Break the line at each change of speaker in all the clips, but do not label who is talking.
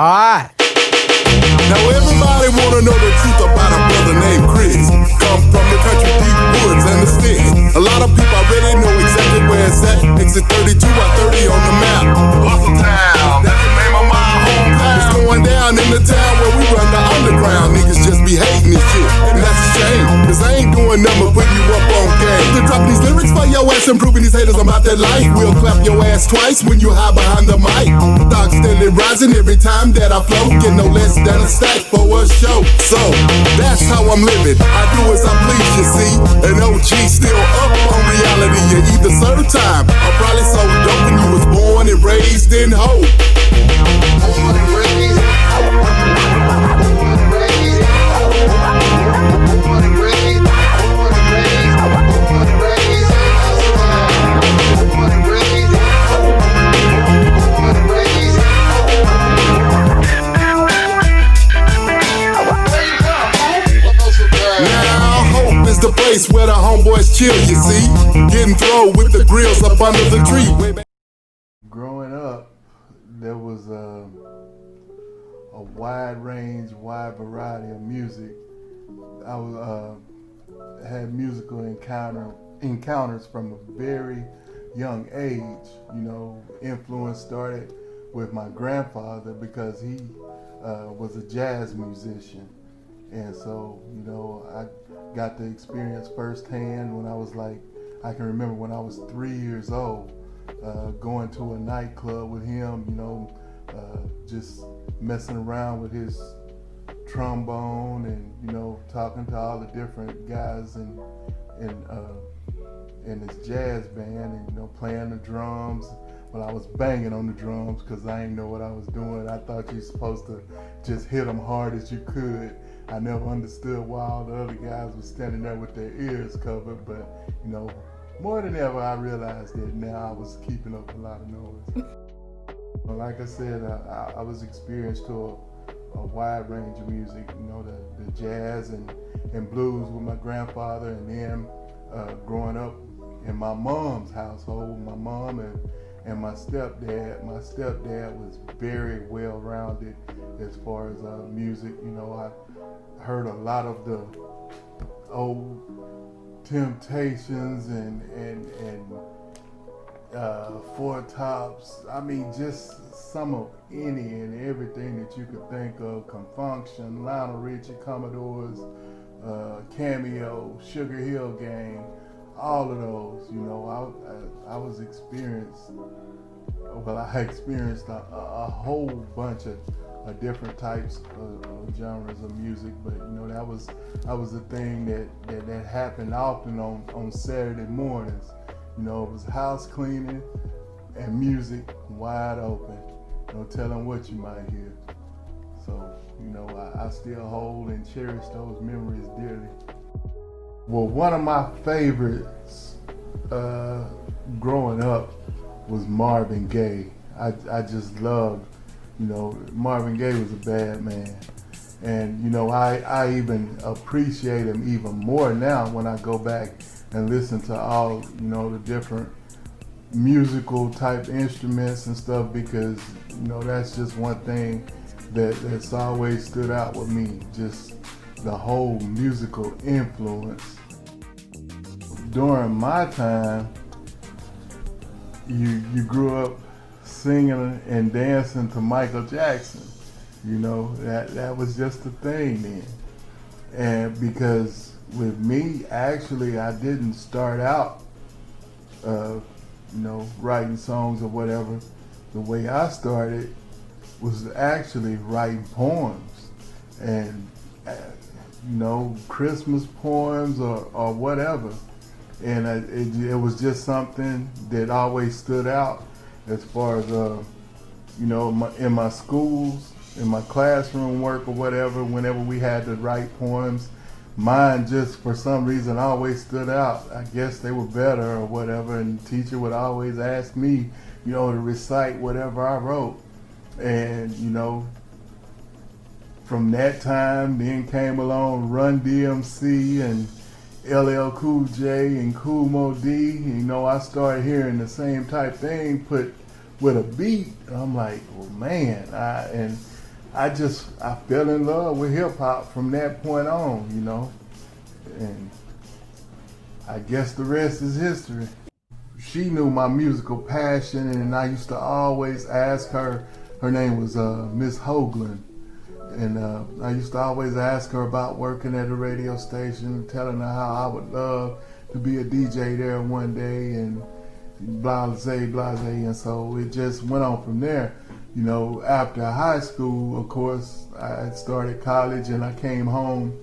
Alright.
Now everybody wanna know the truth about a brother named Chris. Come from the country, deep woods and the sticks. A lot of people already know exactly where it's at. Exit 32 by 30 on the map. Hustle Town, that's the name of my hometown. It's going down in the town where we run the underground. Niggas just be hating this shit, and that's a shame. Cause I ain't doing nothing but putting you up on game. They're dropping these lyrics for your ass and proving these haters I'm about that life. We'll clap your ass twice when you hide behind the mic. Stock steadily rising every time that I flow. Get no less than a stack for a show. So, that's how I'm living. I do as I please, you see. An OG still up on reality. You either serve time or probably so dope when you was born and raised in hope. Born and raised. The place where the homeboys chill, you see. Getting thrown with the grills up under the tree.
Growing up, there was a wide range, wide variety of music. I had musical encounters from a very young age. You know, influence started with my grandfather because he was a jazz musician. And so, you know, I got to experience firsthand when I was I can remember when I was 3 years old, going to a nightclub with him, you know, just messing around with his trombone and, you know, talking to all the different guys in his jazz band and, you know, playing the drums. Well, I was banging on the drums because I didn't know what I was doing. I thought you were supposed to just hit them hard as you could. I never understood why all the other guys were standing there with their ears covered, but, you know, more than ever, I realized that now I was keeping up a lot of noise. Well, like I said, I was experienced to a wide range of music, you know, the jazz and blues with my grandfather, and then growing up in my mom's household, my mom and my stepdad. My stepdad was very well-rounded as far as music. You know, I heard a lot of the old Temptations and Four Tops. I mean, just some of any and everything that you could think of. Confunction, Lionel Richie, Commodores, Cameo, Sugar Hill Gang, all of those. You know, I experienced a whole bunch of different types of genres of music, but you know, that was the thing that happened often on Saturday mornings. You know, it was house cleaning and music wide open, no telling what you might hear. So, you know, I still hold and cherish those memories dearly. Well, one of my favorites growing up was Marvin Gaye. I just loved, you know, Marvin Gaye was a bad man. And, you know, I even appreciate him even more now when I go back and listen to all, you know, the different musical type instruments and stuff, because, you know, that's just one thing that's always stood out with me, just the whole musical influence. During my time, you grew up singing and dancing to Michael Jackson. You know, that was just the thing then. And because with me, actually, I didn't start out, you know, writing songs or whatever. The way I started was actually writing poems, and you know, Christmas poems or whatever. And it was just something that always stood out as far as, you know, in my schools, in my classroom work or whatever, whenever we had to write poems, mine just for some reason always stood out. I guess they were better or whatever, and the teacher would always ask me, you know, to recite whatever I wrote. And, you know, from that time, then came along Run DMC and LL Cool J and Kool Moe Dee. You know, I started hearing the same type thing put with a beat. I'm like, well, man, and I fell in love with hip hop from that point on, you know, and I guess the rest is history. She knew my musical passion, and I used to always ask her. Her name was Miss Hoagland, and I used to always ask her about working at a radio station, telling her how I would love to be a DJ there one day, and blase, and so it just went on from there. You know, after high school, of course, I started college, and I came home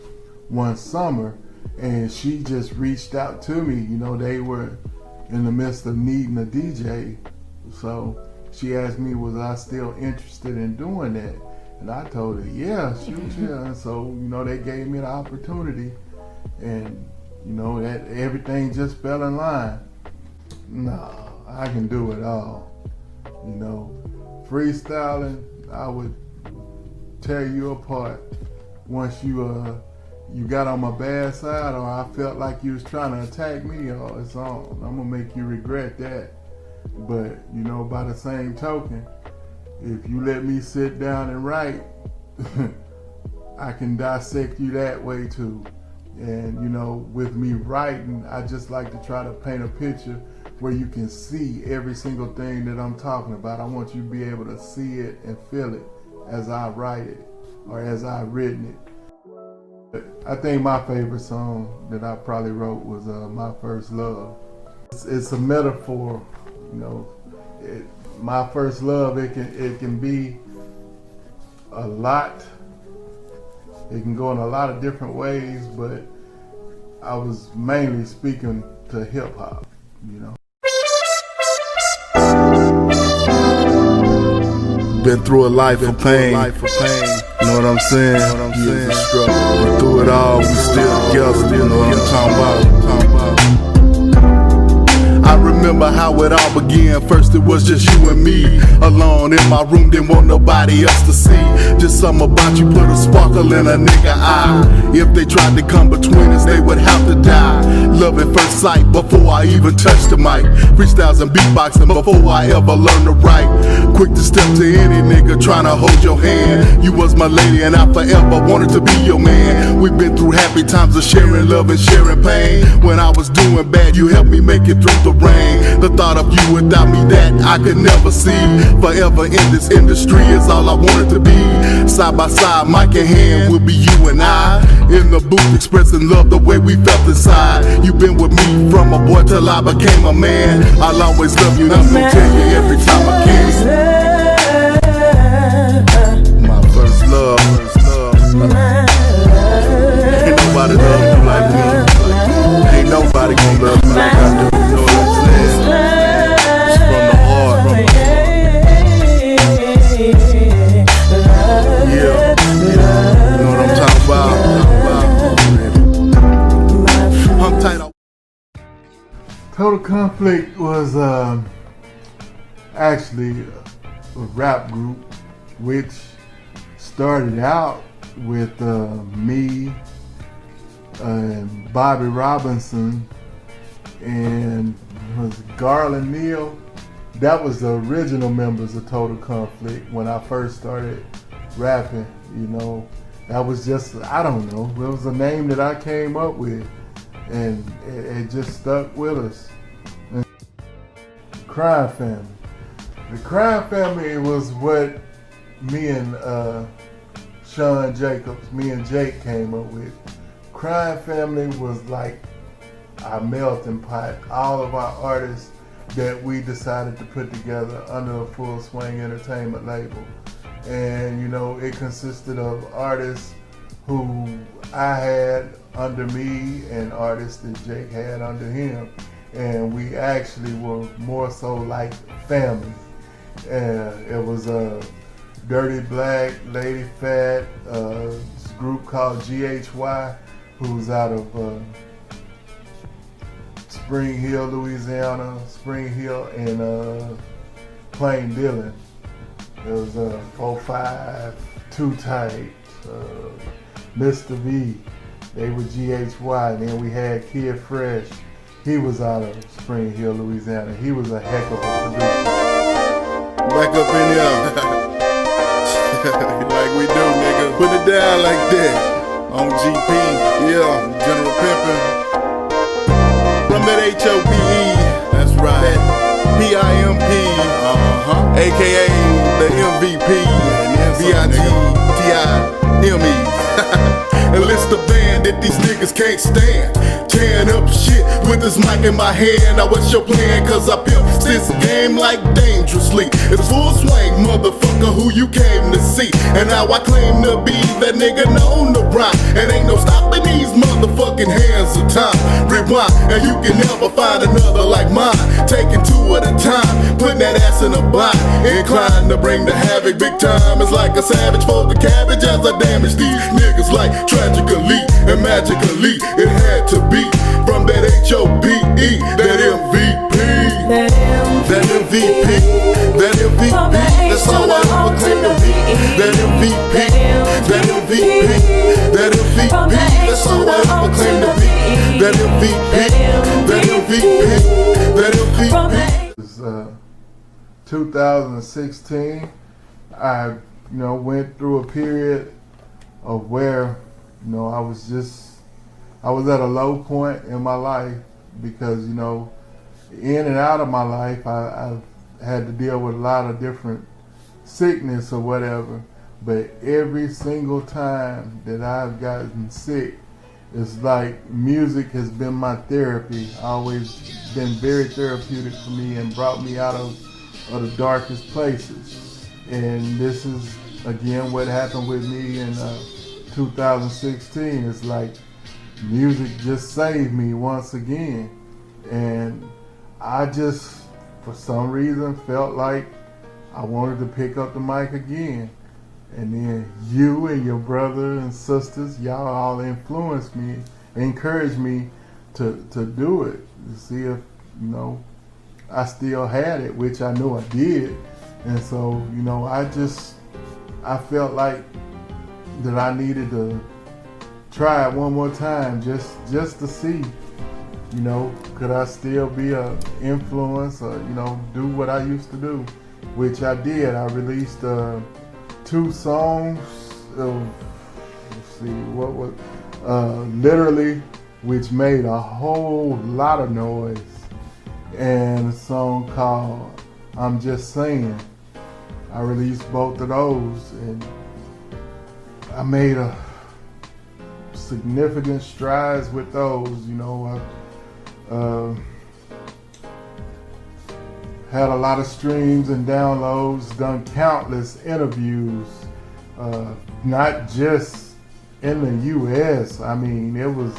one summer, and she just reached out to me. You know, they were in the midst of needing a DJ, so she asked me, was I still interested in doing that? And I told her, yeah, shoot, yeah. And so, you know, they gave me the opportunity, and, you know, that everything just fell in line. No, I can do it all. You know, freestyling, I would tear you apart once you got on my bad side, or I felt like you was trying to attack me, or it's on. I'm gonna make you regret that. But, you know, by the same token, if you let me sit down and write, I can dissect you that way too. And, you know, with me writing, I just like to try to paint a picture where you can see every single thing that I'm talking about. I want you to be able to see it and feel it as I write it or as I've written it. I think my favorite song that I probably wrote was My First Love. It's a metaphor, you know. My first love, it can be a lot. It can go in a lot of different ways, but I was mainly speaking to hip hop, you know.
Been through a life of pain. You know what I'm saying? But through it all, we still together. You know what I'm talking about? I remember how it all began. First it was just you and me, alone in my room, didn't want nobody else to see. Just something about you put a sparkle in a nigga eye. If they tried to come between us, they would have to die. Love at first sight before I even touched the mic. Freestyles and beatboxing before I ever learned to write. Quick to step to any nigga trying to hold your hand. You was my lady and I forever wanted to be your man. We've been through happy times of sharing love and sharing pain. When I was doing bad, you helped me make it through the rain. The thought of you without me, that I could never see. Forever in this industry is all I wanted to be. Side by side, mic in hand, will be you and I. In the booth expressing love the way we felt inside. You've been with me from a boy till I became a man. I'll always love you and I'm gonna tell you every time I can. My first love. Ain't nobody love you like me. Ain't nobody gonna love you like I do. You know what I'm saying? It's from the heart. Yeah. You know what I'm talking about? I'm tight.
Total Conflict was actually a rap group which started out with me and Bobby Robinson and was Garland Neal. That was the original members of Total Conflict when I first started rapping, you know. That was just, I don't know, it was a name that I came up with and it just stuck with us. And Crime Family. The Crime Family was what me and Sean Jacobs, me and Jake came up with. Crime Family was like our melting pot. All of our artists that we decided to put together under a Full Swing Entertainment label. And you know, it consisted of artists who I had under me and artists that Jake had under him. And we actually were more so like family. It was Dirty Black, Lady Fat, this group called GHY, who's out of Spring Hill, Louisiana, Spring Hill and Plain Dillon. There was 4-5, Too Tight, Mr. V, they were GHY, and then we had Kid Fresh. He was out of Spring Hill, Louisiana. He was a heck of a producer.
Back up in here. Like we do, nigga. Put it down like that. On GP, yeah, General Pimpin'. From that HOPE, that's right. That PIMP, aka the MVP, BIGTIME. And list the band that these niggas can't stand. Tearing up shit with this mic in my hand. Now what's your plan? Cause I pimp this game like dangerously. It's full swing, motherfucker, who you came to see. And now I claim to be that nigga known to rhyme. And ain't no stopping these motherfucking hands of time. Rewind, and you can never find another like mine. Taking two at a time, putting that ass in a bind. Inclined to bring the havoc, big time. It's like a savage for the cabbage as I damage these niggas like tragically and magically. It had to be from that HOPE, that MVP, that MVP, that MVP. That's all I ever claim to be. That MVP, that MVP, that MVP. That's all I ever claim to be. That MVP, that MVP, that MVP.
It was 2016. I, went through a period of where, I was at a low point in my life because, in and out of my life, I've had to deal with a lot of different sickness or whatever. But every single time that I've gotten sick, it's like music has been my therapy. Always been very therapeutic for me and brought me out of the darkest places. And this is, again, what happened with me in 2016. It's like music just saved me once again. And I just, for some reason, felt like I wanted to pick up the mic again. And then you and your brother and sisters, y'all all influenced me, encouraged me to do it, to see if, I still had it, which I know I did. And so, I felt like that I needed to try it one more time just to see, could I still be an influence or, do what I used to do, which I did. I released 2 songs of, Literally, which made a whole lot of noise, and a song called I'm Just Saying. I released both of those, and I made a significant strides with those. I had a lot of streams and downloads, done countless interviews, not just in the US. I mean, it was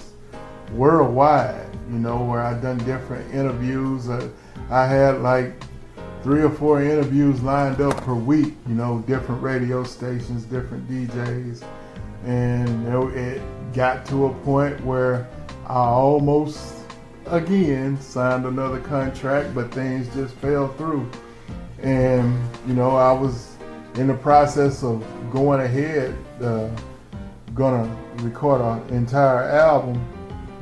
worldwide, where I done different interviews. I had like 3 or 4 interviews lined up per week, different radio stations, different DJs. And it got to a point where I almost, again, signed another contract, but things just fell through. And, I was in the process of going ahead, gonna record an entire album,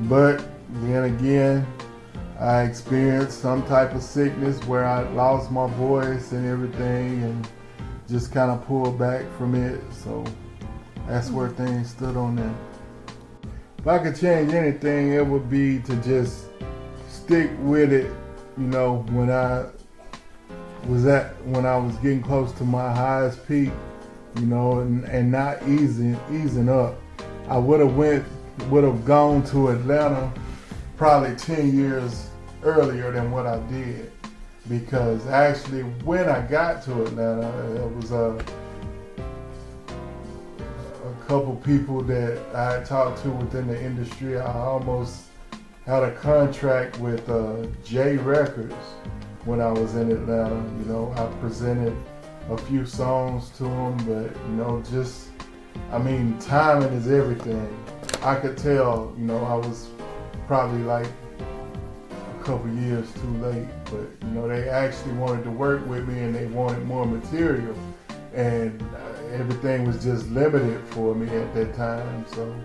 but then again, I experienced some type of sickness where I lost my voice and everything and just kind of pulled back from it. So that's where things stood on that. If I could change anything, it would be to just stick with it, when I was getting close to my highest peak, and not easing up. I would have gone to Atlanta probably 10 years earlier than what I did, because actually when I got to Atlanta, it was a couple people that I had talked to within the industry. I almost had a contract with J Records when I was in Atlanta. I presented a few songs to them, but timing is everything. I could tell, I was probably like a couple years too late, but they actually wanted to work with me and they wanted more material, and everything was just limited for me at that time. So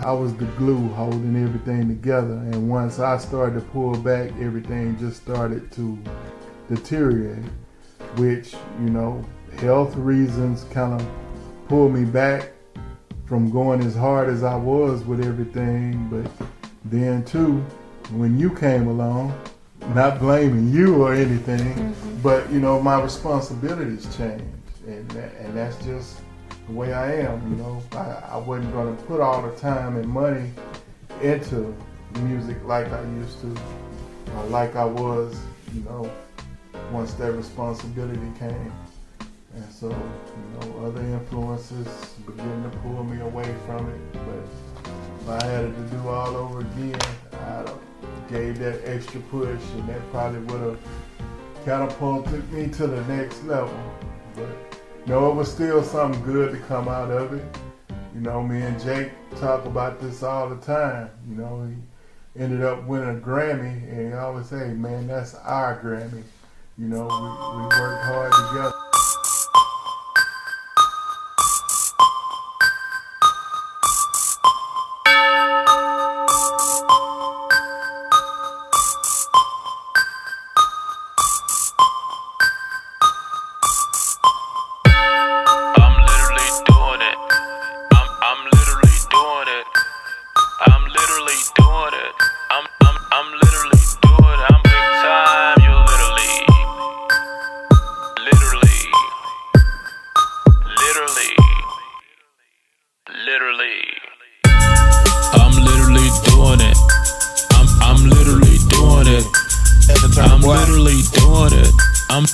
I was the glue holding everything together, and once I started to pull back, everything just started to deteriorate, which, health reasons kind of pulled me back from going as hard as I was with everything. But then too, when you came along, not blaming you or anything, but you know, my responsibilities changed, and that's just the way I am. You know, I wasn't going to put all the time and money into music like I used to, or like I was, you know, once that responsibility came. And so, you know, other influences began to pull me away from it. But if I had it to do all over again, I'd have gave that extra push, and that probably would have catapulted me to the next level. But no, it was still something good to come out of it. You know, me and Jake talk about this all the time. You know, he ended up winning a Grammy, and he always say, man, that's our Grammy. You know, we worked hard together.
I'm literally doing it. I'm